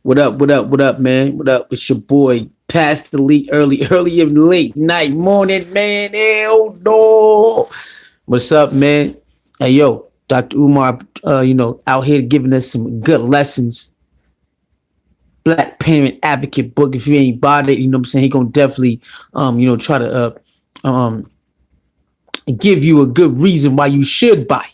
What up? What up? What up, man? What up? It's your boy, past the late, early and late night, morning, man. Hell no. What's up, man? Hey, yo, Dr. Umar, out here giving us some good lessons. Black Parent Advocate book. If you ain't bought it, you know what I'm saying? He gonna definitely, try to give you a good reason why you should buy.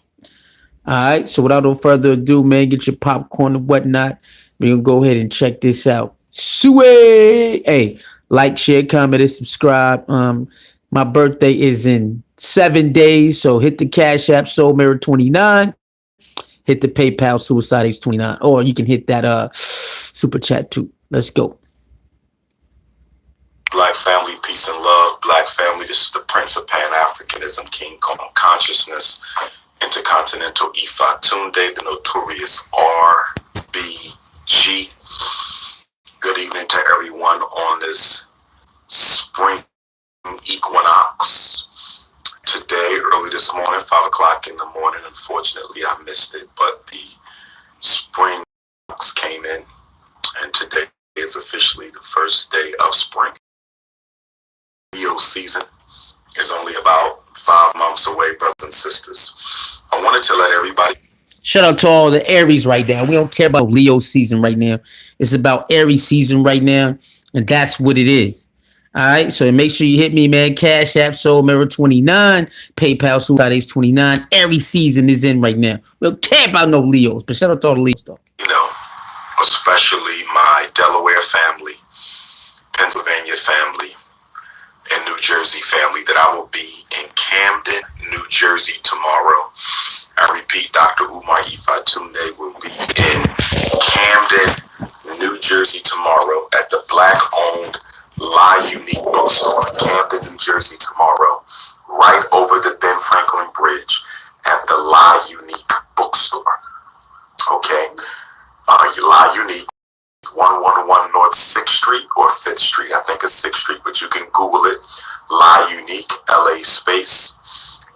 All right. So without no further ado, man, get your popcorn and whatnot. We're gonna go ahead and check this out. Sweet. Hey, like, share, comment, and subscribe. My birthday is in 7 days, so hit the Cash App Soul Mirror 29. Hit the PayPal Suicide Ace 29, or you can hit that super chat too. Let's go. Black family, peace and love. Black family, this is the Prince of Pan-Africanism, King Kong Consciousness, Intercontinental Ifa Tunde, the notorious RBG. Good evening to everyone on this spring equinox. Today, early this morning, 5 o'clock in the morning, unfortunately I missed it, but the spring came in, and today is officially the first day of spring. Leo season is only about 5 months away, brothers and sisters. I wanted to let everybody... Shout out to all the Aries right now. We don't care about Leo season right now. It's about Aries season right now, and that's what it is. All right, so make sure you hit me, man. Cash App Soul Mirror 29, PayPal Suicide Ace 29. Aries season is in right now. We don't care about no Leos, but shout out to all the Leos, though. Especially my Delaware family, Pennsylvania family, and New Jersey family, that I will be in Camden, New Jersey tomorrow. I repeat, Dr. Umar Ifatunde will be in Camden, New Jersey tomorrow at the Black-owned La Unique Bookstore, Camden, New Jersey tomorrow, right over the Ben Franklin Bridge at the La Unique Bookstore. Okay, La Unique, 111 North 6th Street or 5th Street. I think it's 6th Street, but you can Google it. La Unique, LA space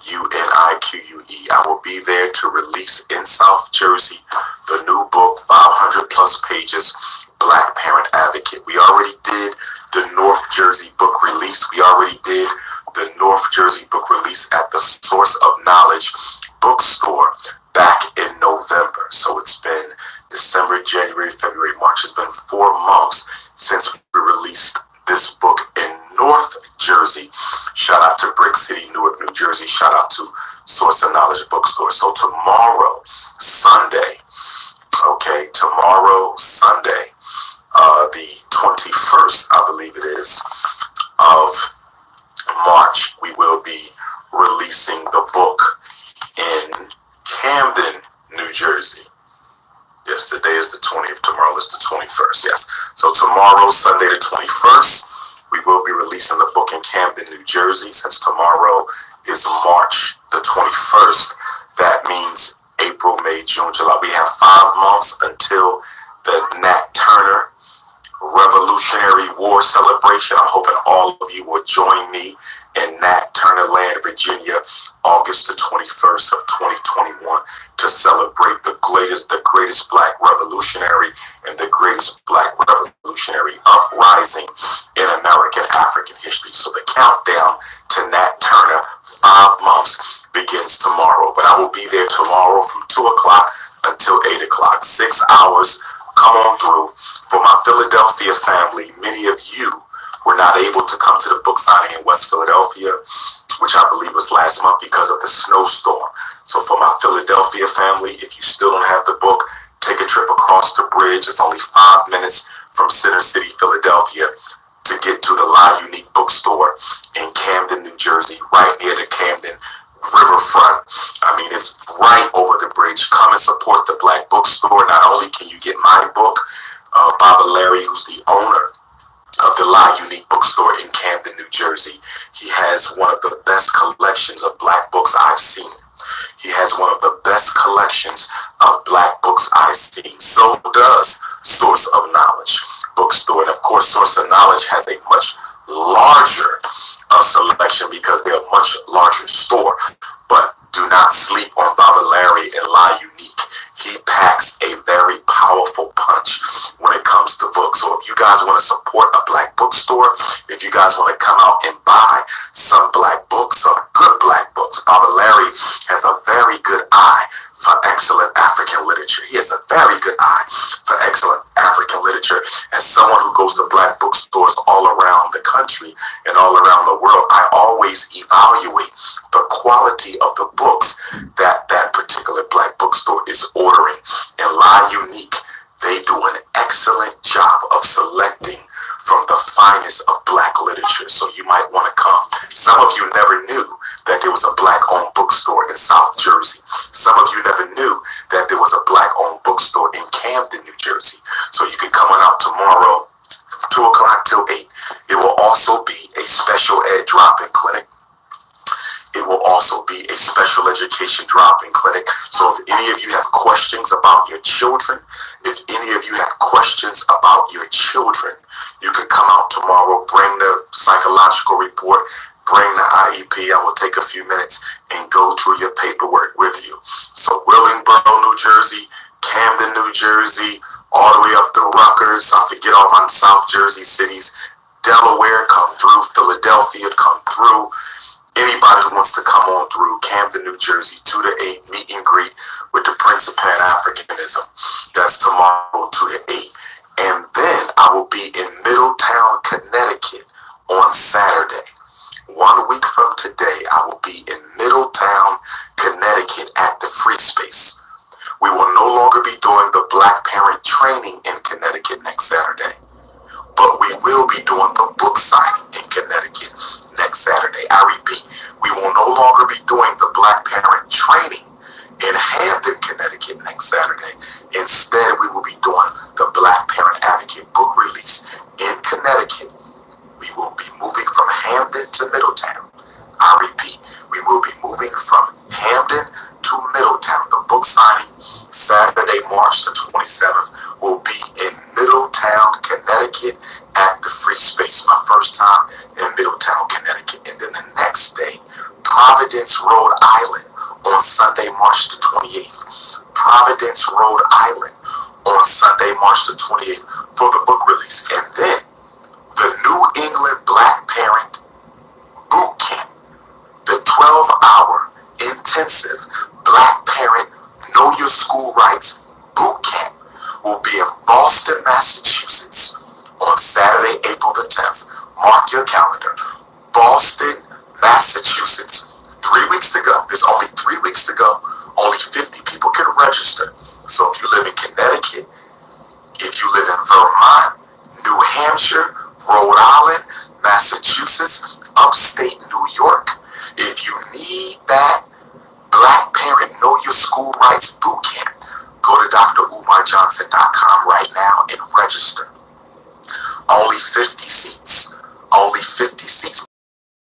UNIQUE. I will be there to release in South Jersey the new book, 500 plus pages, Black Parent Advocate. We already did the North Jersey book release. We already did the North Jersey book release at the Source of Knowledge bookstore back in November. So it's been December, January, February, March. It's been 4 months since we released this book in North Jersey. Shout out to Brick City, Newark, New Jersey. Shout out to Source of Knowledge bookstore. So tomorrow, Sunday, the 21st, I believe it is, of March, we will be releasing the book in Camden, New Jersey. Yes, today is the 20th. Tomorrow is the 21st. Yes. So tomorrow, Sunday the 21st, we will be releasing the book in Camden, New Jersey. Since tomorrow is March the 21st, that means April, May, June, July. We have 5 months until the Nat Turner Revolutionary War celebration. I'm hoping all of you will join me in Nat Turner Land, Virginia, August the 21st of 2021 to celebrate the greatest Black revolutionary and the greatest Black revolutionary uprising in American African history. So the countdown to Nat Turner, 5 months, begins tomorrow. But I will be there tomorrow from 2 o'clock until 8 o'clock, 6 hours. Come on through. For my Philadelphia family, many of you were not able to come to the book signing in West Philadelphia, which I believe was last month because of the snowstorm. So for my Philadelphia family, if you still don't have the book, take a trip across the bridge. It's only 5 minutes from Center City, Philadelphia, to get to the La Unique bookstore in Camden, New Jersey, right near the Camden riverfront. I mean, it's right over the bridge. Come and support the Black bookstore. Not only can you get my book, Baba Larry, who's the owner of the La Unique bookstore in Camden, New Jersey, he has one of the best collections of Black books I've seen. He has one of the best collections of Black books I've seen. So does Source of Knowledge bookstore. And of course, Source of Knowledge has a much larger selection because they're a much larger store. But do not sleep on Baba Larry and La Unique. He packs a very powerful punch when it comes guys want to support a black bookstore, if you guys want to come out and buy some black books, some good black books, Baba Larry has a very good eye for excellent African literature. He has a very good eye for excellent African literature. As someone who goes to black bookstores all around the country and all around the world, I always evaluate the quality of the books that that particular black bookstore is ordering. And La Unique, they do an excellent job of selecting from the finest of black literature. So you might want to come. Some of you never knew that there was a black-owned bookstore in South Jersey. Some of you never knew that there was a black-owned bookstore in Camden, New Jersey. So you can come on out tomorrow, 2 o'clock till 8. It will also be a special ed drop-in clinic. It will also be a special education drop-in clinic. So if any of you have questions about your children, if any of you have questions about your children, you can come out tomorrow, bring the psychological report, bring the IEP. I will take a few minutes and go through your paperwork with you. So Willingboro, New Jersey, Camden, New Jersey, all the way up to Rutgers. I forget all my South Jersey cities. Delaware, come through. Philadelphia, come through. Anybody who wants to come on through, Camden, New Jersey, 2 to 8, meet and greet with the Prince of Pan-Africanism. That's tomorrow, 2 to 8. And then I will be in Middletown, Connecticut on Saturday. 1 week from today, I will be in Middletown, Connecticut at the Free Space. We will no longer be doing the Black Parent Training in Connecticut next Saturday, but we will be doing the book signing in Connecticut next Saturday. I repeat, we will no longer be doing the Black Parent Training in Hampton, Connecticut next Saturday. Instead, we will be doing the Black Parent Advocate book release in Connecticut. We will be moving from Hampton to Middletown. I repeat, we will be moving from Hampton to Middletown. The book signing Saturday, March the 27th, will be in Middletown, Connecticut at the Free Space. My first time in Middletown, Connecticut. And then the next day, Providence, Rhode Island on Sunday, March the 28th. Providence, Rhode Island on Sunday, March the 28th for the book release. And then the New England Black Parent Boot Camp, the 12-hour intensive Black Parent Know Your School Rights Boot Camp will be in Boston, Massachusetts on Saturday, April the 10th. Mark your calendar. Boston, Massachusetts. 3 weeks to go. There's only 3 weeks to go. Only 50 people can register. So if you live in Connecticut, if you live in Vermont, New Hampshire, Rhode Island, Massachusetts, upstate New York, if you need that Black Parent Know Your School Rights Boot Camp, go to drumarjohnson.com right now and register. Only 50 seats. Only 50 seats.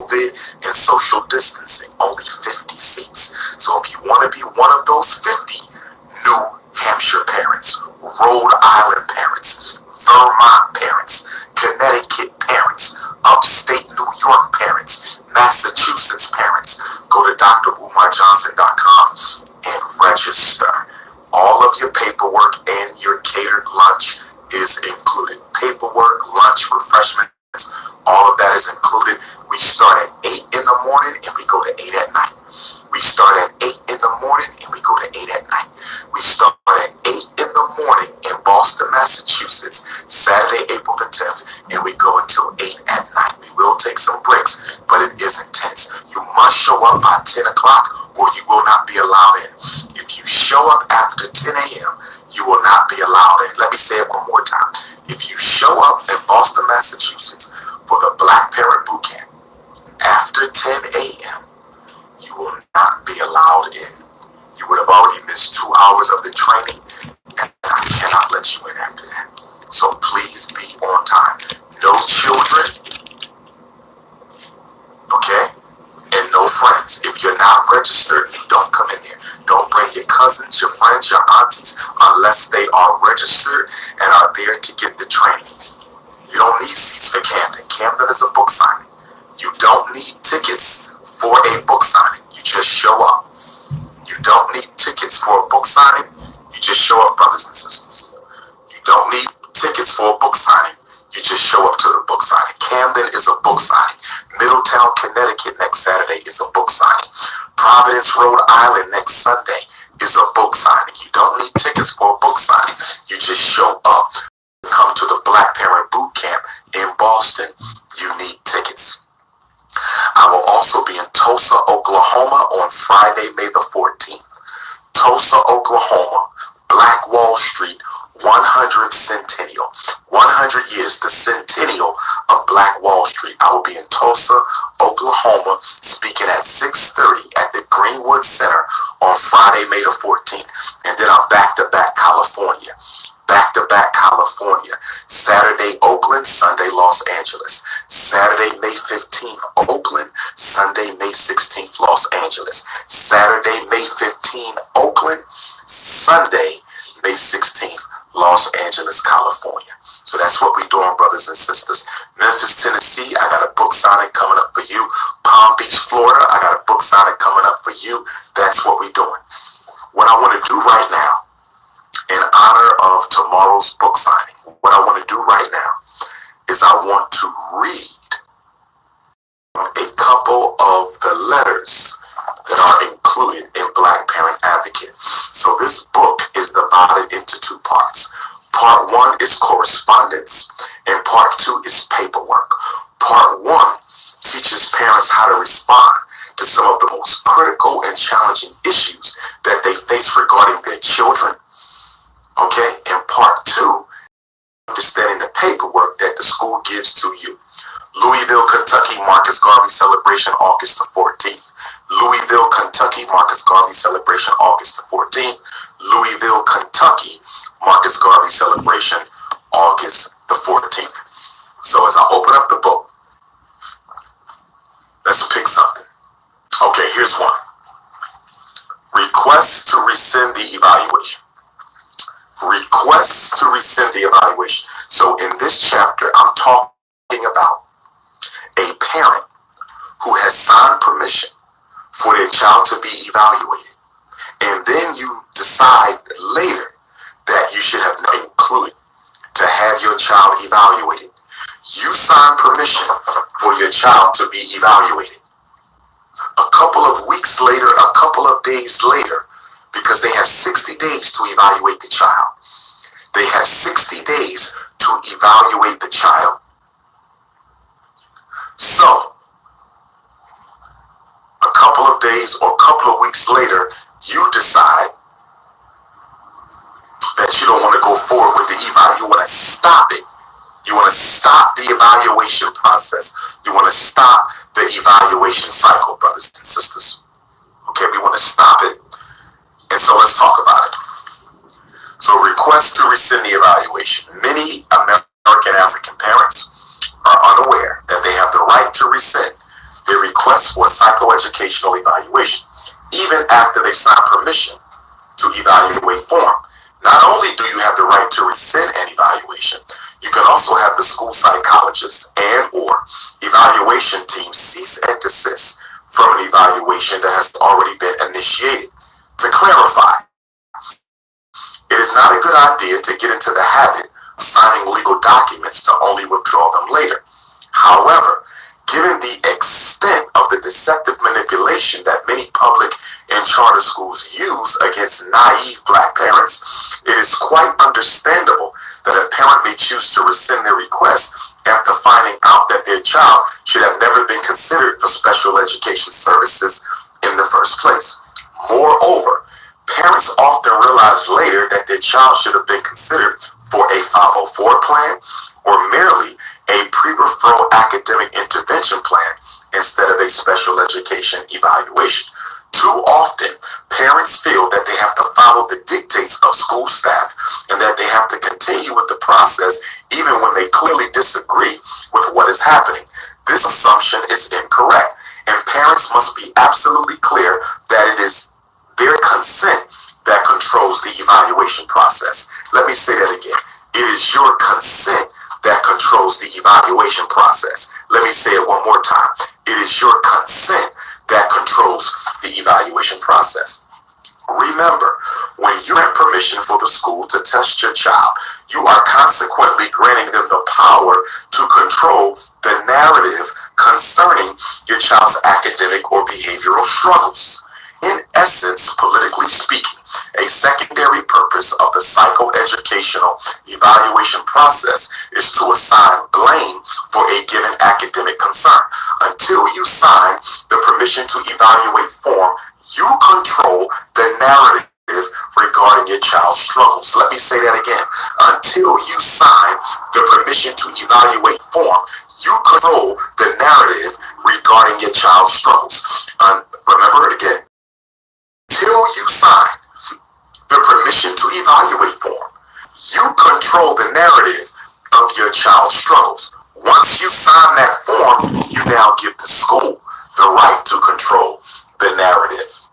COVID and social distancing. Only 50 seats. So if you want to be one of those 50, New Hampshire parents, Rhode Island parents, Vermont parents, Connecticut parents, upstate New York parents, Massachusetts parents, go to drumarjohnson.com and register. All of your paperwork and your catered lunch is included. Paperwork, lunch, refreshments, all of that is included. We start at 8 in the morning and we go to 8 at night. We start at 8 in the morning and we go to 8 at night. We start at 8 in the morning in Boston, Massachusetts, Saturday, April the 10th, and we go until 8 at night. We will take some breaks, but it is intense. You must show up by 10 o'clock or you will not be allowed in. If you show up after 10 a.m., you will not be allowed in. Let me say it one more time. If you show up in Boston, Massachusetts for the Black Parent Boot Camp after 10 a.m., you will not be allowed in. You would have already missed 2 hours of the training, and I cannot let you in after that. So please be on time. No children, okay? And no friends. If you're not registered, you don't come in here. Don't bring your cousins, your friends, your aunties, unless they are registered and are there to get the training. You don't need seats for Camden. Camden is a book signing. You don't need tickets for a book signing. You just show up. You don't need tickets for a book signing. You just show up, brothers and sisters. You don't need tickets for a book signing. You just show up to the book signing. Camden is a book signing. Middletown, Connecticut next Saturday is a book signing. Providence, Rhode Island next Sunday is a book signing. You don't need tickets for a book signing. You just show up. Come to the Black Parent Boot Camp in Boston. You need tickets. I will also be in Tulsa, Oklahoma on Friday, May the 14th. Tulsa, Oklahoma, Black Wall Street, 100th Centennial. 100 years, the centennial of Black Wall Street. I will be in Tulsa, Oklahoma, speaking at 6:30 at the Greenwood Center on Friday, May the 14th. And then I'm back-to-back California. Back-to-back California. Saturday, Oakland, Sunday, Los Angeles. Saturday, May 15th, Oakland. Sunday, May 16th, Los Angeles. Saturday, May 15th, Oakland. Sunday, May 16th, Los Angeles, California. So that's what we're doing, brothers and sisters. Memphis, Tennessee, I got a book signing coming up for you. Palm Beach, Florida, I got a book signing coming up for you. That's what we're doing. What I want to do right now, in honor of tomorrow's book signing, what I want to do right now is I want to read a couple of the letters that are included in Black Parent Advocate. So this book is divided into two parts. Part 1 is correspondence, and part 2 is paperwork. Part 1 teaches parents how to respond to some of the most critical and challenging issues that they face regarding their children. Okay, and part 2, understanding the paperwork that the school gives to you. Louisville, Kentucky, Marcus Garvey celebration, August the 14th. Louisville, Kentucky, Marcus Garvey celebration, August the 14th. Louisville, Kentucky, Marcus Garvey celebration, August the 14th. So as I open up the book, let's pick something. Okay, here's one. Request to rescind the evaluation. Request to rescind the evaluation. So in this chapter, I'm talking about a parent who has signed permission for their child to be evaluated. And then you decide later that you should have included to have your child evaluated. You sign permission for your child to be evaluated. A couple of weeks later, a couple of days later, because they have 60 days to evaluate the child. They have 60 days to evaluate the child. So, a couple of days or a couple of weeks later, you decide that you don't want to go forward with the eval. You want to stop it. You want to stop the evaluation process. You want to stop the evaluation cycle, brothers and sisters. Okay, we want to stop it. And so let's talk about it. So request to rescind the evaluation. Many American African parents are unaware that they have the right to rescind their request for a psychoeducational evaluation, even after they sign permission to evaluate form. Not only do you have the right to rescind an evaluation, you can also have the school psychologist and or evaluation team cease and desist from an evaluation that has already been initiated. To clarify, it is not a good idea to get into the habit of signing legal documents to only withdraw them later. However, given the extent of the deceptive manipulation that many public and charter schools use against naive Black parents, it is quite understandable that a parent may choose to rescind their request after finding out that their child should have never been considered for special education services in the first place. Moreover, parents often realize later that their child should have been considered for a 504 plan or merely a pre-referral academic intervention plan instead of a special education evaluation. Too often, parents feel that they have to follow the dictates of school staff and that they have to continue with the process even when they clearly disagree with what is happening. This assumption is incorrect, and parents must be absolutely clear that it is their consent that controls the evaluation process. Let me say that again. It is your consent that controls the evaluation process. Let me say it one more time. It is your consent that controls the evaluation process. Remember, when you have permission for the school to test your child, You are consequently granting them the power to control the narrative concerning your child's academic or behavioral struggles. In essence, politically speaking, a secondary purpose of the psychoeducational evaluation process is to assign blame for a given academic concern. Until you sign the permission to evaluate form, you control the narrative regarding your child's struggles. Let me say that again. Until you sign the permission to evaluate form, you control the narrative regarding your child's struggles. Remember it again. Until you sign the permission to evaluate form, you control the narrative of your child's struggles. Once you sign that form, you now give the school the right to control the narrative.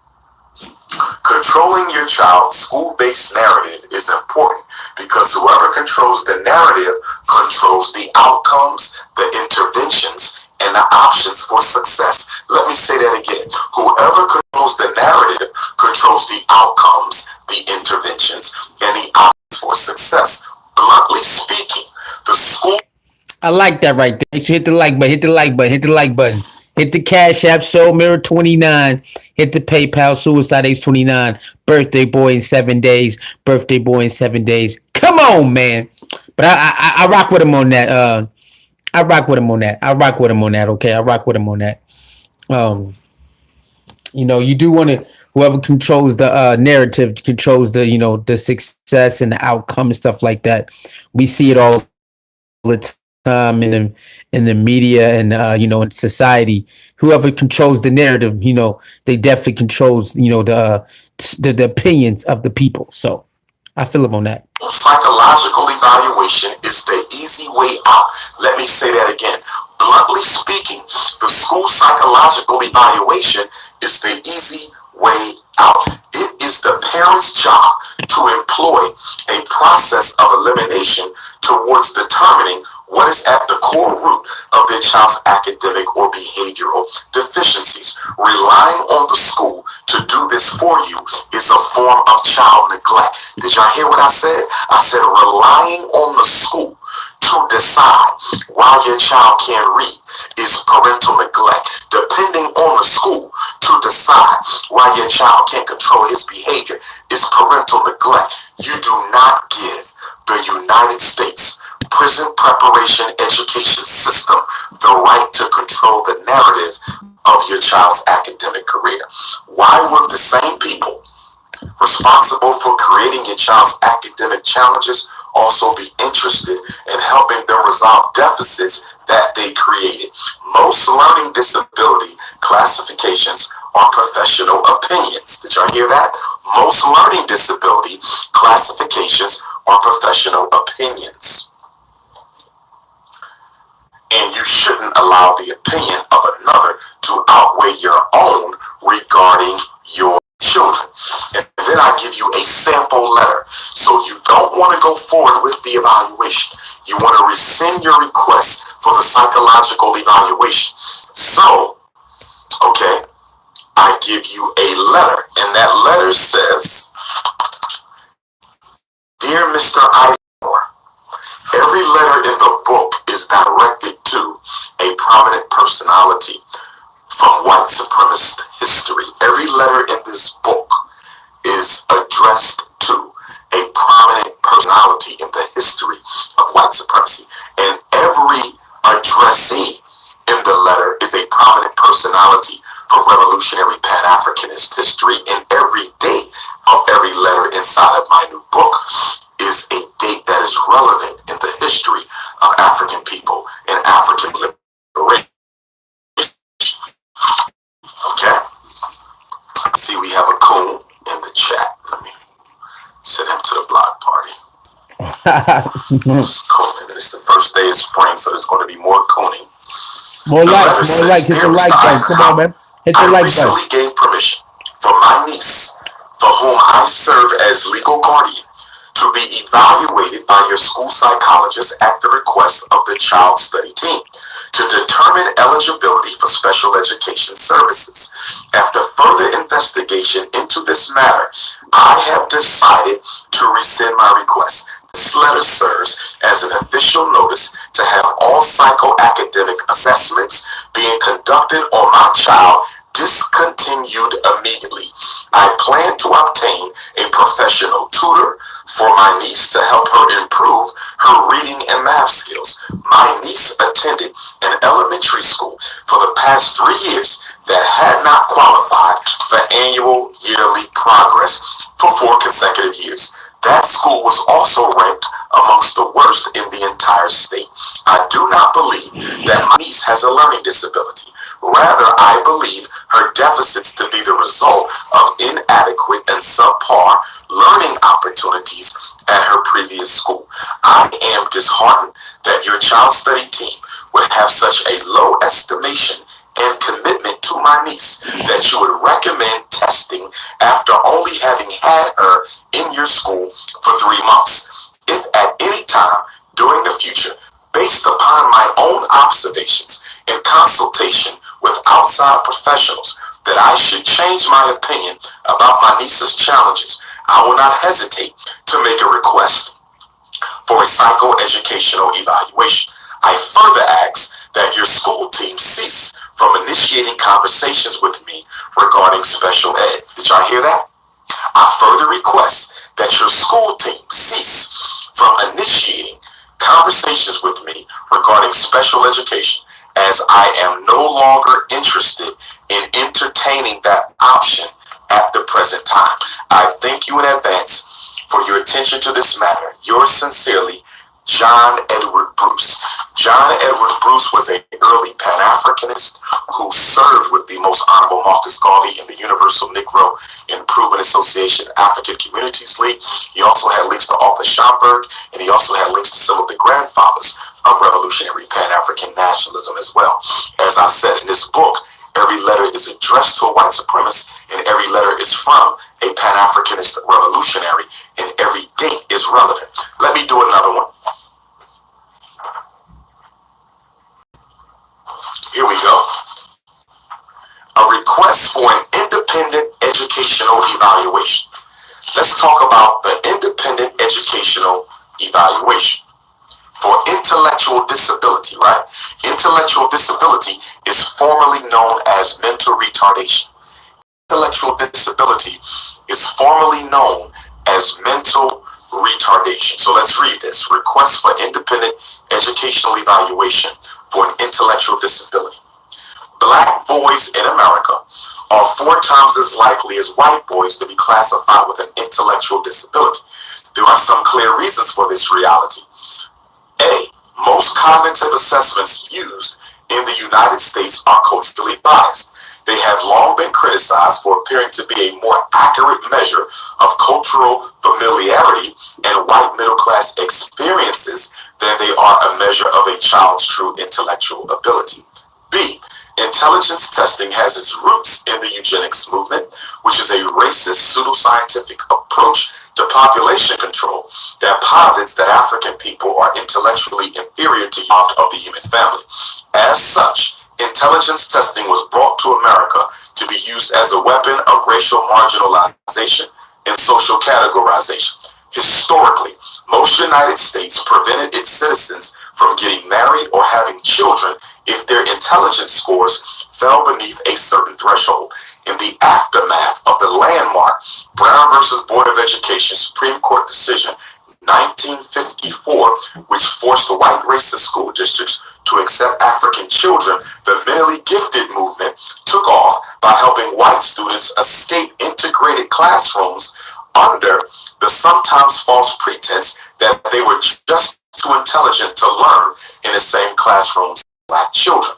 Controlling your child's school-based narrative is important because whoever controls the narrative controls the outcomes, the interventions, and the options for success. Let me say that again. Whoever controls the narrative controls the outcomes, the interventions, and the options for success. Bluntly speaking, the school. I like that right there. So hit the like button, hit the like button, hit the like button. Hit the Cash App, Soul Mirror 29. Hit the PayPal, Suicide Ace 29. Birthday boy in 7 days. Birthday boy in 7 days. Come on, man. But I rock with him on that. I rock with him on that. I rock with him on that. Okay, I rock with him on that. Um, you do want to, whoever controls the narrative controls the the success and the outcome and stuff like that. We see it all the time in the media and in society. Whoever controls the narrative, they definitely controls the opinions of the people. So I feel him on that. Psychological evaluation is the easy way out. Let me say that again. Bluntly speaking, the school psychological evaluation is the easy way out. It is the parent's job to employ a process of elimination towards determining what is at the core root of their child's academic or behavioral deficiencies. Relying on the school to do this for you is a form of child neglect. Did y'all hear what I said? I said relying on the school to decide why your child can't read is parental neglect. Depending on the school to decide why your child can't control his behavior is parental neglect. You do not give the United States prison preparation education system the right to control the narrative of your child's academic career. Why would the same people responsible for creating your child's academic challenges also be interested in helping them resolve deficits that they created? Most learning disability classifications are professional opinions. Did y'all hear that? Most learning disability classifications are professional opinions. And you shouldn't allow the opinion of another to outweigh your own regarding your children. And then I give you a sample letter. So you don't want to go forward with the evaluation. You want to rescind your request for the psychological evaluation. So, okay, I give you a letter, and that letter says, Dear Mr. Eisenhower, every letter in the book is directed to a prominent personality from white supremacist history. Every letter in this book is addressed to a prominent personality in the history of white supremacy. And every addressee in the letter is a prominent personality from revolutionary Pan-Africanist history. And every date of every letter inside of my new book is a date that is relevant in the history of African people and African liberation. Okay? See, we have a coon in the chat. Let me send him to the block party. It's cooning. It's the first day of spring, so there's going to be more cooning. More likes. Hit the like button. Come on, man. Hit the like button. I recently gave permission for my niece, for whom I serve as legal guardian, to be evaluated by your school psychologist at the request of the child study team to determine eligibility for special education services. After further investigation into this matter, I have decided to rescind my request. This letter serves as an official notice to have all psychoacademic assessments being conducted on my child discontinued immediately. I plan to obtain a professional tutor for my niece to help her improve her reading and math skills. My niece attended an elementary school for the past 3 years that had not qualified for annual yearly progress for 4 consecutive years. That school was also ranked amongst the worst in the entire state. I do not believe that my niece has a learning disability. Rather, I believe her deficits to be the result of inadequate and subpar learning opportunities at her previous school. I am disheartened that your child study team would have such a low estimation and commitment to my niece that you would recommend testing after only having had her in your school for 3 months. If at any time during the future, based upon my own observations and consultation with outside professionals, that I should change my opinion about my niece's challenges, I will not hesitate to make a request for a psychoeducational evaluation. I further ask that your school team cease from initiating conversations with me regarding special ed. Did y'all hear that? I further request that your school team cease from initiating conversations with me regarding special education, as I am no longer interested in entertaining that option at the present time. I thank you in advance for your attention to this matter. Yours sincerely, John Edward Bruce. John Edward Bruce was an early Pan-Africanist who served with the Most Honorable Marcus Garvey in the Universal Negro Improvement Association African Communities League. He also had links to Arthur Schomburg, and he also had links to some of the grandfathers of revolutionary Pan-African nationalism as well. As I said in this book, every letter is addressed to a white supremacist, and every letter is from a Pan-Africanist revolutionary, and every date is relevant. Let me do another one. Here we go. A request for an independent educational evaluation. Let's talk about the independent educational evaluation for intellectual disability, right? Intellectual disability is formerly known as mental retardation. Intellectual disability is formerly known as mental retardation. So let's read this. Request for independent educational evaluation for an intellectual disability. Black boys in America are 4 times as likely as white boys to be classified with an intellectual disability. There are some clear reasons for this reality. A, most cognitive assessments used in the United States are culturally biased. They have long been criticized for appearing to be a more accurate measure of cultural familiarity and white middle-class experiences than they are a measure of a child's true intellectual ability. B, intelligence testing has its roots in the eugenics movement, which is a racist pseudoscientific approach to population control that posits that African people are intellectually inferior to of the human family. As such, intelligence testing was brought to America to be used as a weapon of racial marginalization and social categorization. Historically, most United States prevented its citizens from getting married or having children if their intelligence scores fell beneath a certain threshold. In the aftermath of the landmark Brown versus Board of Education Supreme Court decision 1954, which forced the white racist school districts to accept African children, the mentally gifted movement took off by helping white students escape integrated classrooms under the sometimes false pretense that they were just too intelligent to learn in the same classrooms as black children.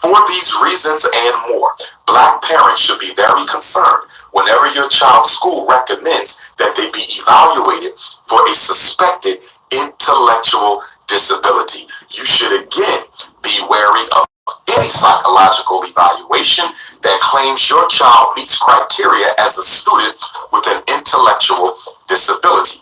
For these reasons and more, black parents should be very concerned whenever your child's school recommends that they be evaluated for a suspected intellectual disability. You should again be wary of any psychological evaluation that claims your child meets criteria as a student with an intellectual disability.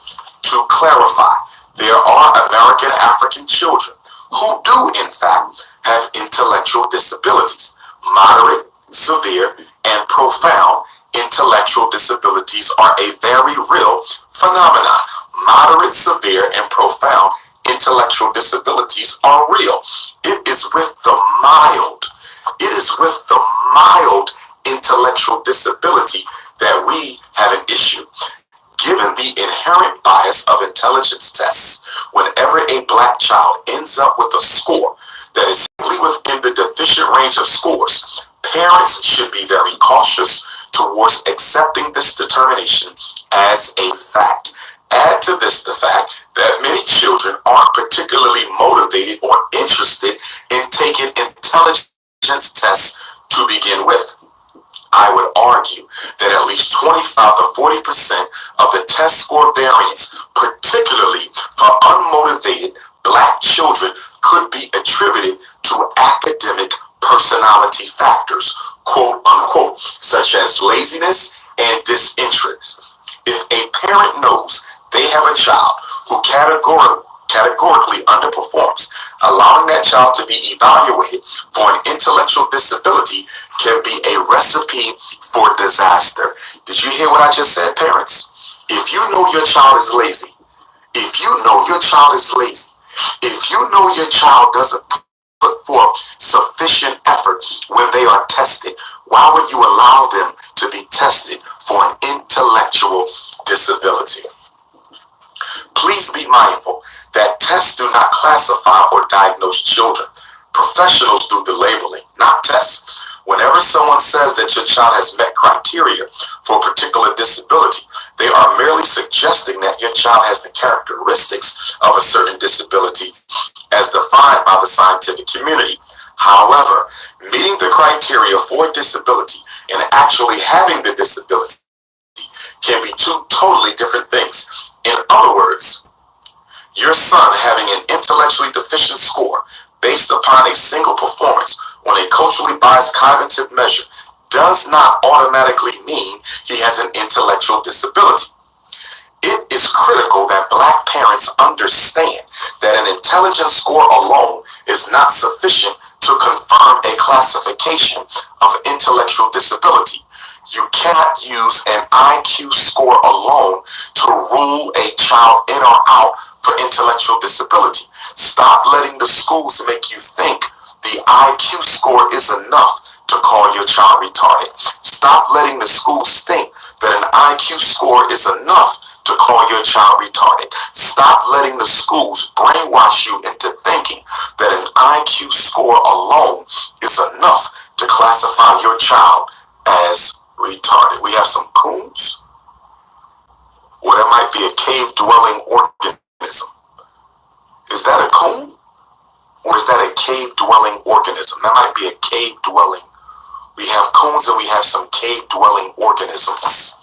To clarify, there are American African children who do in fact have intellectual disabilities. Moderate, severe, and profound intellectual disabilities are a very real phenomenon. moderate, severe, and profound intellectual disabilities are real. It is with the mild, it is with the mild intellectual disability that we have an issue. Given the inherent bias of intelligence tests, whenever a black child ends up with a score that is only within the deficient range of scores, parents should be very cautious towards accepting this determination as a fact. Add to this the fact that many children aren't particularly motivated or interested in taking intelligence tests to begin with. I would argue that at least 25 to 40% of the test score variance, particularly for unmotivated black children, could be attributed to academic personality factors, quote unquote, such as laziness and disinterest. If a parent knows they have a child who categorically underperforms, allowing that child to be evaluated for an intellectual disability can be a recipe for disaster. Did you hear what I just said, parents? If you know your child is lazy, if you know your child is lazy, if you know your child doesn't put forth sufficient effort when they are tested, why would you allow them to be tested for an intellectual disability? Please be mindful that tests do not classify or diagnose children. Professionals do the labeling, not tests. Whenever someone says that your child has met criteria for a particular disability, they are merely suggesting that your child has the characteristics of a certain disability as defined by the scientific community. However, meeting the criteria for disability and actually having the disability can be two totally different things. In other words, your son having an intellectually deficient score based upon a single performance on a culturally biased cognitive measure does not automatically mean he has an intellectual disability. It is critical that black parents understand that an intelligence score alone is not sufficient to confirm a classification of intellectual disability. You cannot use an IQ score alone to rule a child in or out for intellectual disability. Stop letting the schools make you think the IQ score is enough to call your child retarded. Stop letting the schools think that an IQ score is enough to call your child retarded. Stop letting the schools brainwash you into thinking that an IQ score alone is enough to classify your child as retarded. We have some coons, or there might be a cave-dwelling organism. Is that a coon? Or is that a cave-dwelling organism? That might be a cave-dwelling. We have coons and we have some cave-dwelling organisms.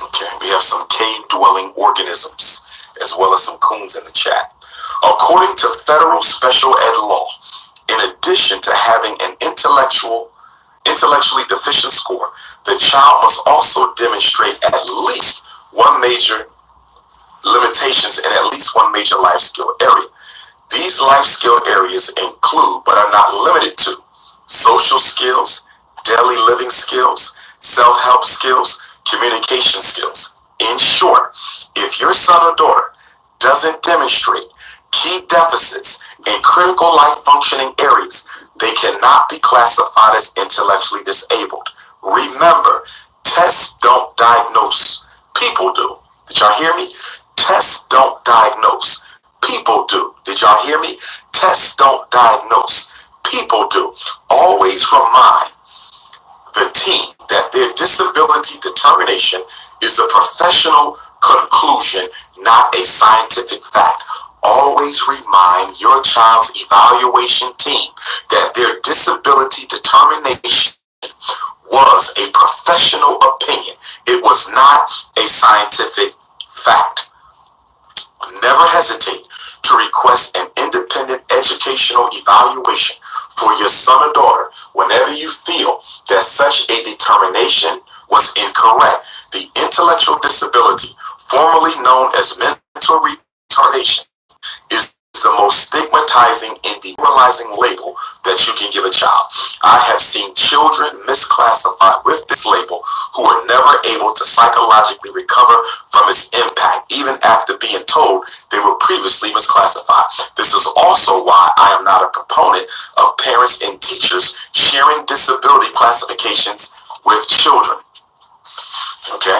Okay, we have some cave-dwelling organisms as well as some coons in the chat. According to federal special ed law, in addition to having an intellectually deficient score, the child must also demonstrate at least one major limitations in at least one major life skill area. These life skill areas include, but are not limited to, social skills, daily living skills, self-help skills, communication skills. In short, if your son or daughter doesn't demonstrate key deficits in critical life functioning areas, they cannot be classified as intellectually disabled. Remember, tests don't diagnose, people do. Did y'all hear me? Tests don't diagnose, people do. Did y'all hear me? Tests don't diagnose, people do. Always remind the team that their disability determination is a professional conclusion, not a scientific fact. Always remind your child's evaluation team that their disability determination was a professional opinion. It was not a scientific fact. Never hesitate to request an independent educational evaluation for your son or daughter whenever you feel that such a determination was incorrect. The intellectual disability, formerly known as mental retardation, is the most stigmatized advertising and demoralizing label that you can give a child. I have seen children misclassified with this label who are never able to psychologically recover from its impact, even after being told they were previously misclassified. This is also why I am not a proponent of parents and teachers sharing disability classifications with children. Okay?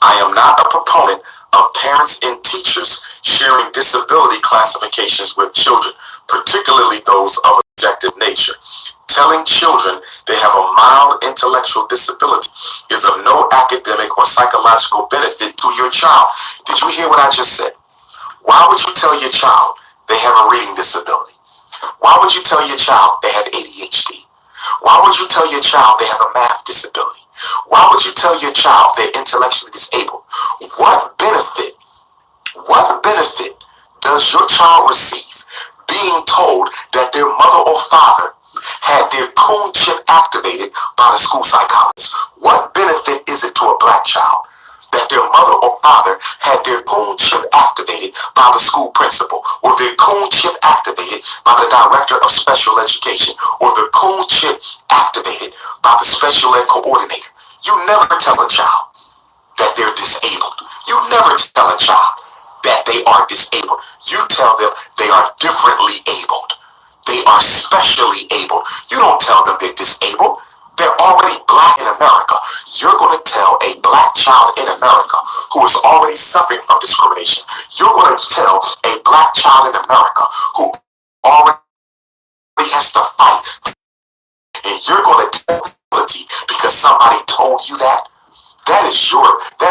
I am not a proponent of parents and teachers sharing disability classifications with children, particularly those of objective nature. Telling children they have a mild intellectual disability is of no academic or psychological benefit to your child. Did you hear what I just said? Why would you tell your child they have a reading disability? Why would you tell your child they have ADHD? Why would you tell your child they have a math disability? Why would you tell your child they're intellectually disabled? What benefit does your child receive being told that their mother or father had their coon chip activated by the school psychologist? What benefit is it to a black child that their mother or father had their coon chip activated by the school principal, or their coon chip activated by the director of special education, or the coon chip activated by the special ed coordinator? You never tell a child that they're disabled. You never tell a child that they are disabled. You tell them they are differently abled. They are specially abled. You don't tell them they're disabled. They're already black in America. You're going to tell a black child in America who is already suffering from discrimination. You're going to tell a black child in America who already has to fight. And you're going to tell because somebody told you that. That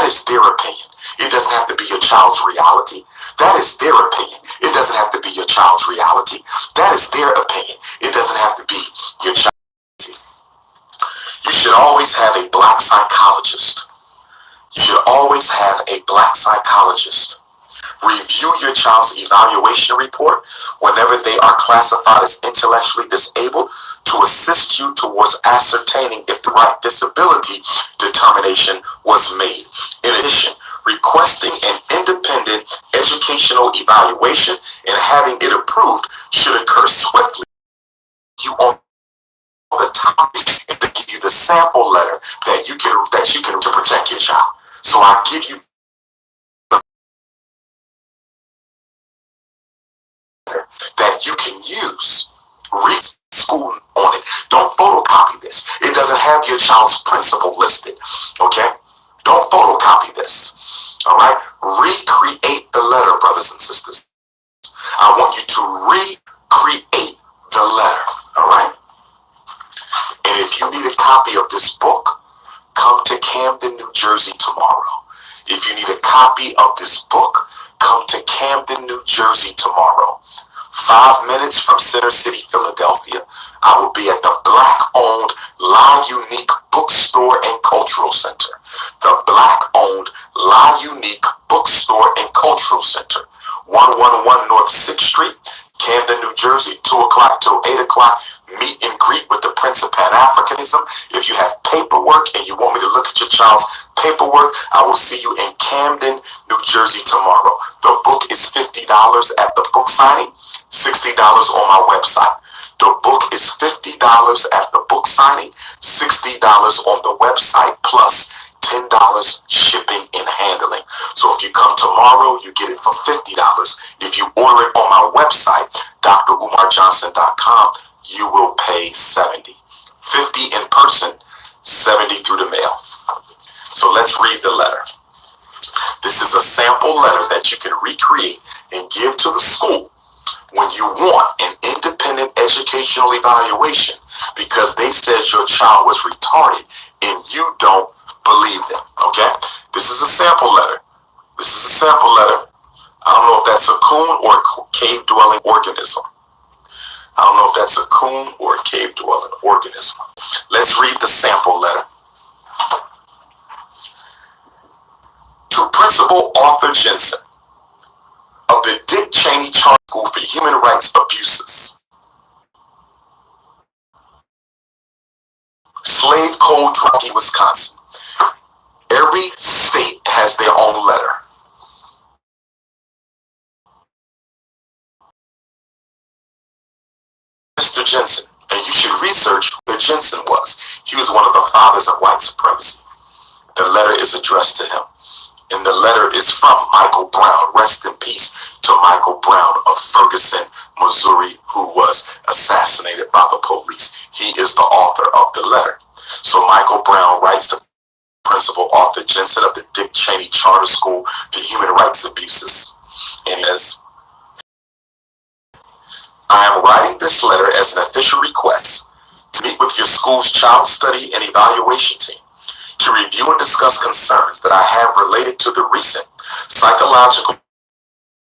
is their opinion. It doesn't have to be your child's reality. That is their opinion. It doesn't have to be your child's reality. That is their opinion. It doesn't have to be your child's. You should always have a black psychologist. You should always have a black psychologist review your child's evaluation report whenever they are classified as intellectually disabled to assist you towards ascertaining if the right disability determination was made. In addition, requesting an independent educational evaluation and having it approved should occur swiftly. You on the topic and to give you the sample letter that you can to protect your child. So I give you that you can use. Read school on it. Don't photocopy this. It doesn't have your child's principal listed. Okay? Don't photocopy this. All right? Recreate the letter, brothers and sisters. I want you to recreate the letter. All right? And if you need a copy of this book, come to Camden, New Jersey tomorrow. If you need a copy of this book, come to Camden, New Jersey tomorrow. 5 minutes from Center City, Philadelphia. I will be at the Black-owned La Unique Bookstore and Cultural Center. The Black-owned La Unique Bookstore and Cultural Center. 111 North 6th Street, Camden, New Jersey, 2 o'clock till 8 o'clock. Meet and greet with the Prince of Pan-Africanism. If you have paperwork and you want me to look at your child's paperwork, I will see you in Camden, New Jersey tomorrow. The book is $50 at the book signing, $60 on my website. The book is $50 at the book signing, $60 on the website, plus $10 shipping and handling. So if you come tomorrow, you get it for $50. If you order it on my website, drumarjohnson.com, you will pay $70. $50 in person, $70 through the mail. So let's read the letter. This is a sample letter that you can recreate and give to the school when you want an independent educational evaluation because they said your child was retarded and you don't believe them. Okay? This is a sample letter. This is a sample letter. I don't know if that's a coon or a cave-dwelling organism. I don't know if that's a coon or a cave-dwelling organism. Let's read the sample letter. To Principal Arthur Jensen of the Dick Cheney Charter School for Human Rights Abuses. Slave Cold Rocky, Wisconsin. Every state has their own letter. Mr. Jensen, and you should research who Jensen was. He was one of the fathers of white supremacy. The letter is addressed to him. And the letter is from Michael Brown. Rest in peace to Michael Brown of Ferguson, Missouri, who was assassinated by the police. He is the author of the letter. So Michael Brown writes to Principal Arthur Jensen of the Dick Cheney Charter School for Human Rights Abuses. And he says, I am writing this letter as an official request to meet with your school's child study and evaluation team to review and discuss concerns that I have related to the recent psychological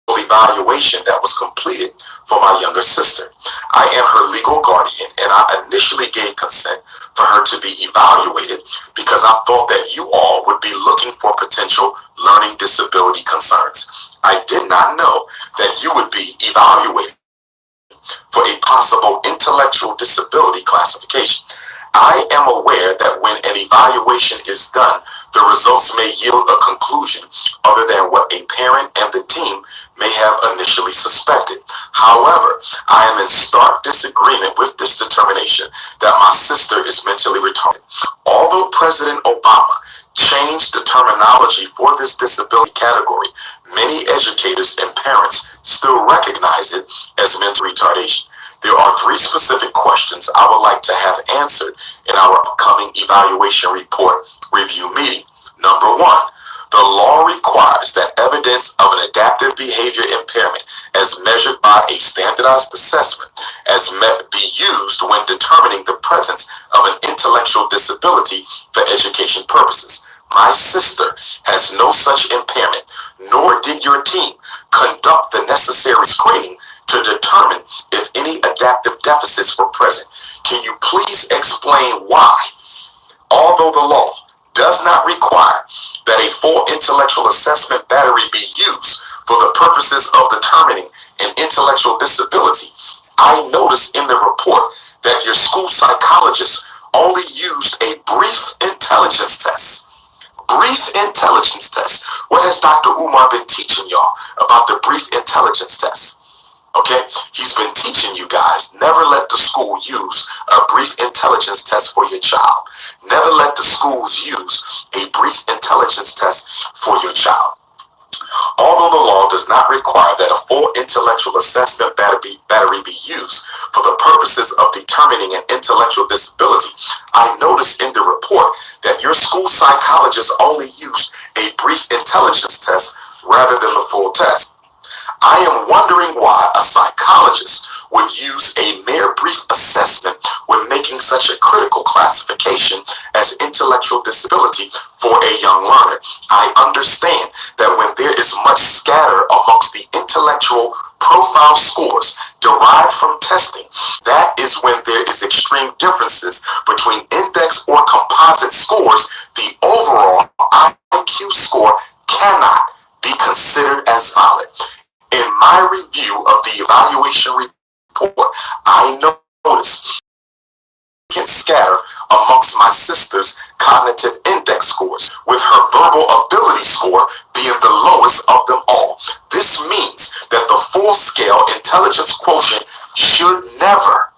evaluation that was completed for my younger sister. I am her legal guardian, and I initially gave consent for her to be evaluated because I thought that you all would be looking for potential learning disability concerns. I did not know that you would be evaluated for a possible intellectual disability classification. I am aware that when an evaluation is done, the results may yield a conclusion other than what a parent and the team may have initially suspected. However, I am in stark disagreement with this determination that my sister is mentally retarded. Although President Obama changed the terminology for this disability category, many educators and parents still recognize it as mental retardation. There are 3 specific questions I would like to have answered in our upcoming evaluation report review meeting. Number 1, the law requires that evidence of an adaptive behavior impairment as measured by a standardized assessment be used when determining the presence of an intellectual disability for education purposes. My sister has no such impairment, nor did your team conduct the necessary screening to determine if any adaptive deficits were present. Can you please explain why, although the law does not require that a full intellectual assessment battery be used for the purposes of determining an intellectual disability, I noticed in the report that your school psychologist only used a brief intelligence test. Brief intelligence test. What has Dr. Umar been teaching y'all about the brief intelligence test? Okay, he's been teaching you guys, never let the school use a brief intelligence test for your child. Never let the schools use a brief intelligence test for your child. Although the law does not require that a full intellectual assessment battery be used for the purposes of determining an intellectual disability, I noticed in the report that your school psychologist only used a brief intelligence test rather than the full test. I am wondering why a psychologist would use a mere brief assessment when making such a critical classification as intellectual disability for a young learner. I understand that when there is much scatter amongst the intellectual profile scores derived from testing, that is when there is extreme differences between index or composite scores. The overall IQ score cannot be considered as valid. In my review of the evaluation report, I noticed scatter amongst my sister's cognitive index scores, with her verbal ability score being the lowest of them all. This means that the full scale intelligence quotient should never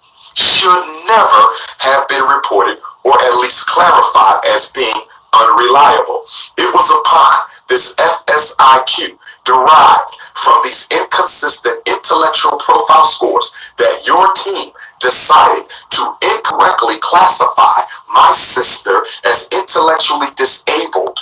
have been reported or at least clarified as being unreliable. It was upon this FSIQ derived from these inconsistent intellectual profile scores that your team decided to incorrectly classify my sister as intellectually disabled,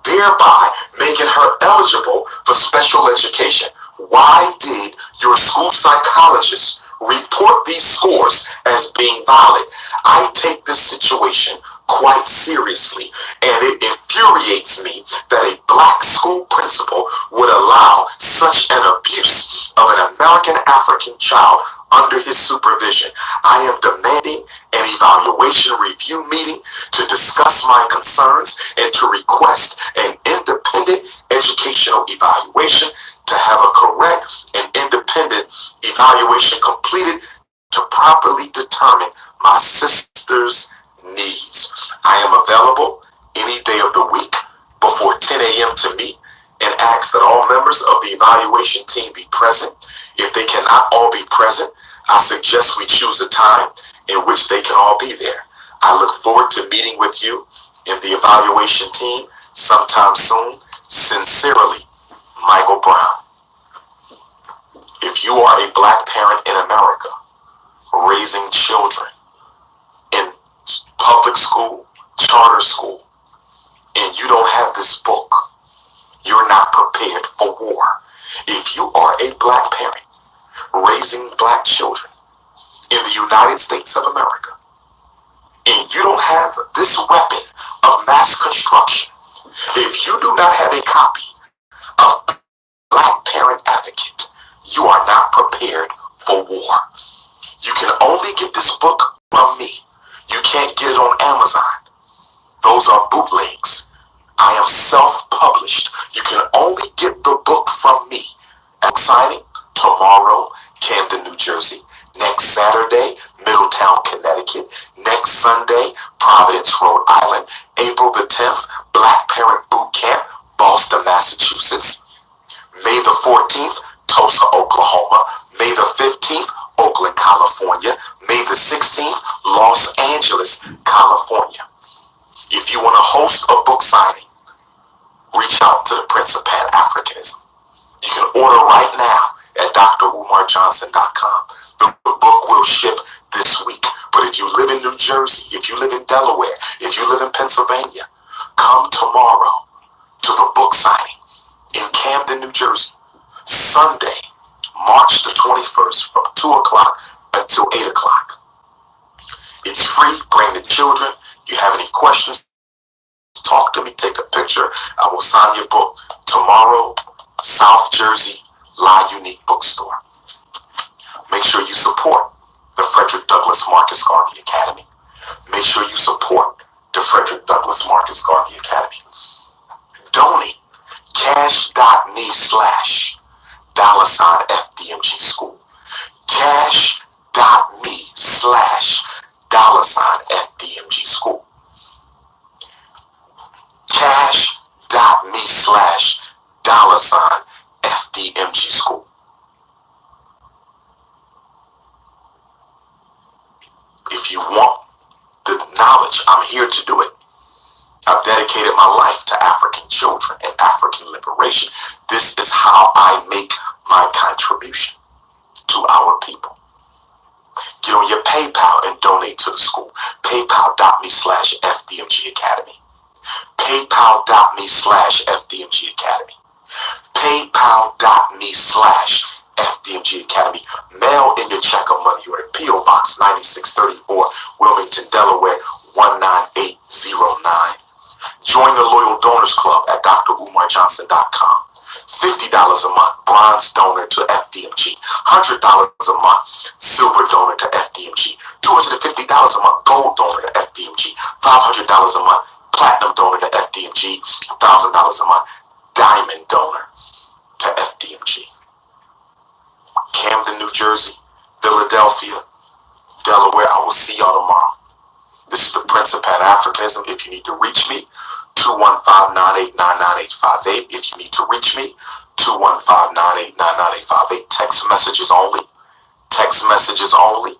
thereby making her eligible for special education. Why did your school psychologist report these scores as being valid? I take this situation quite seriously, and it infuriates me that a black school principal would allow such an abuse of an American African child under his supervision. I am demanding an evaluation review meeting to discuss my concerns and to request an independent educational evaluation to have a correct and independent evaluation completed to properly determine my sister's needs. I am available any day of the week before 10 a.m. to meet and ask that all members of the evaluation team be present. If they cannot all be present, I suggest we choose a time in which they can all be there. I look forward to meeting with you and the evaluation team sometime soon. Sincerely, Michael Brown. If you are a black parent in America raising children in public school, charter school, and you don't have this book, you're not prepared for war. If you are a black parent raising black children in the United States of America, and you don't have this weapon of mass construction, if you do not have a copy of Black Parent Advocate, you are not prepared for war. You can only get this book from me. You can't get it on Amazon. Those are bootlegs. I am self-published. You can only get the book from me. At signing tomorrow, Camden, New Jersey. Next Saturday, Middletown, Connecticut. Next Sunday, Providence, Rhode Island. April the 10th, Black Parent Boot Camp, Boston, Massachusetts. May the 14th, Tulsa, Oklahoma. May the 15th, Oakland, California. May the 16th, Los Angeles, California. If you want to host a book signing, reach out to the Prince of Pan-Africanism. You can order right now at drumarjohnson.com. The book will ship this week. But if you live in New Jersey, if you live in Delaware, if you live in Pennsylvania, come tomorrow to the book signing in Camden, New Jersey. Sunday, March the 21st from 2 o'clock until 8 o'clock. It's free. Bring the children. You have any questions, talk to me, take a picture. I will sign your book tomorrow, South Jersey La Unique Bookstore. Make sure you support the Frederick Douglass Marcus Garvey Academy. Make sure you support the Frederick Douglass Marcus Garvey Academy. Donate cash.me/$FDMG school. Cash.me/$FDMG school. Cash.me/$FDMG school. If you want the knowledge, I'm here to do it. I've dedicated my life to African children and African liberation. This is how I make my contribution to our people. Get on your PayPal and donate to the school. PayPal.me/FDMG Academy. PayPal.me/FDMG Academy. PayPal.me/FDMG Academy. Mail in your check of money. You're at P.O. Box 9634, Wilmington, Delaware 19809. Join the Loyal Donors Club at drumarjohnson.com. $50 a month, bronze donor to FDMG. $100 a month, silver donor to FDMG. $250 a month, gold donor to FDMG. $500 a month, platinum donor to FDMG. $1,000 a month, diamond donor to FDMG. Camden, New Jersey, Philadelphia, Delaware. I will see y'all tomorrow. This is the Prince of Pan-Africanism. If you need to reach me, 215-989-9858. If you need to reach me, 215-989-9858. Text messages only. Text messages only.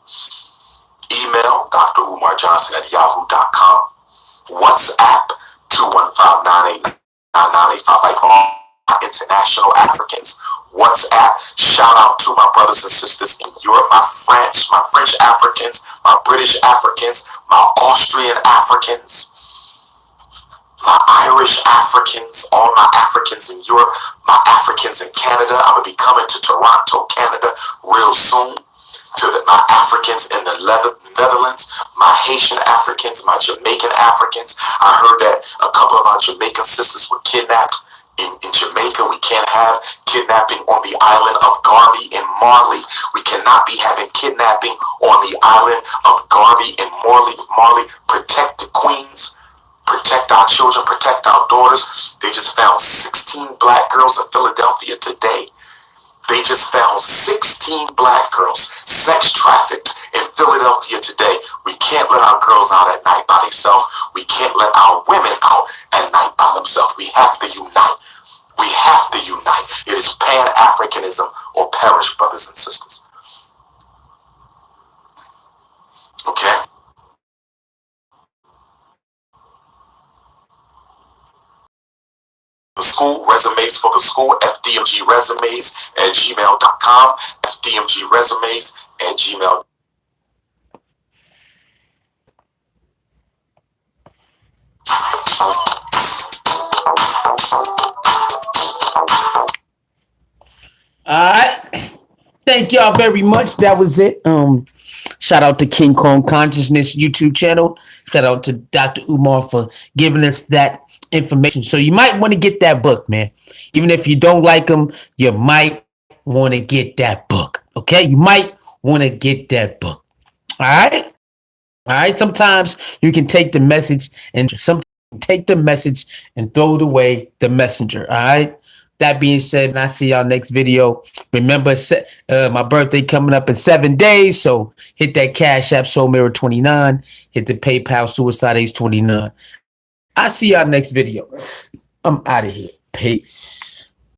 Email drumarjohnson@yahoo.com. WhatsApp 215-989-9858 for all my international Africans. WhatsApp. Shout out to my brothers and sisters in Europe, my French Africans, my British Africans, my Austrian Africans, my Irish Africans, all my Africans in Europe, my Africans in Canada. I'm going to be coming to Toronto, Canada real soon. My Africans in the Netherlands, my Haitian Africans, my Jamaican Africans. I heard that a couple of our Jamaican sisters were kidnapped in Jamaica. We can't have kidnapping on the island of Garvey and Marley. We cannot be having kidnapping on the island of Garvey and Marley. Protect the queens. Protect our children. Protect our daughters. They just found 16 black girls in Philadelphia today. They just found 16 black girls sex trafficked in Philadelphia today. We can't let our girls out at night by themselves. We can't let our women out at night by themselves. We have to unite. We have to unite. It is Pan-Africanism or perish, brothers and sisters. school, resumes for the school, fdmgresumes@gmail.com, fdmgresumes@gmail.com. All right. Thank y'all very much. That was it. Shout out to King Kong Consciousness YouTube channel. Shout out to Dr. Umar for giving us that information. So you might want to get that book, man. Even if you don't like him, you might want to get that book. Okay? You might want to get that book. All right? All right. Sometimes you can take the message and sometimes take the message and throw it away the messenger. All right. That being said, and I see y'all next video. Remember, my birthday coming up in 7 days. So hit that Cash App Soul Mirror 29. Hit the PayPal Suicide Ace 29. I see y'all next video. I'm out of here. Peace.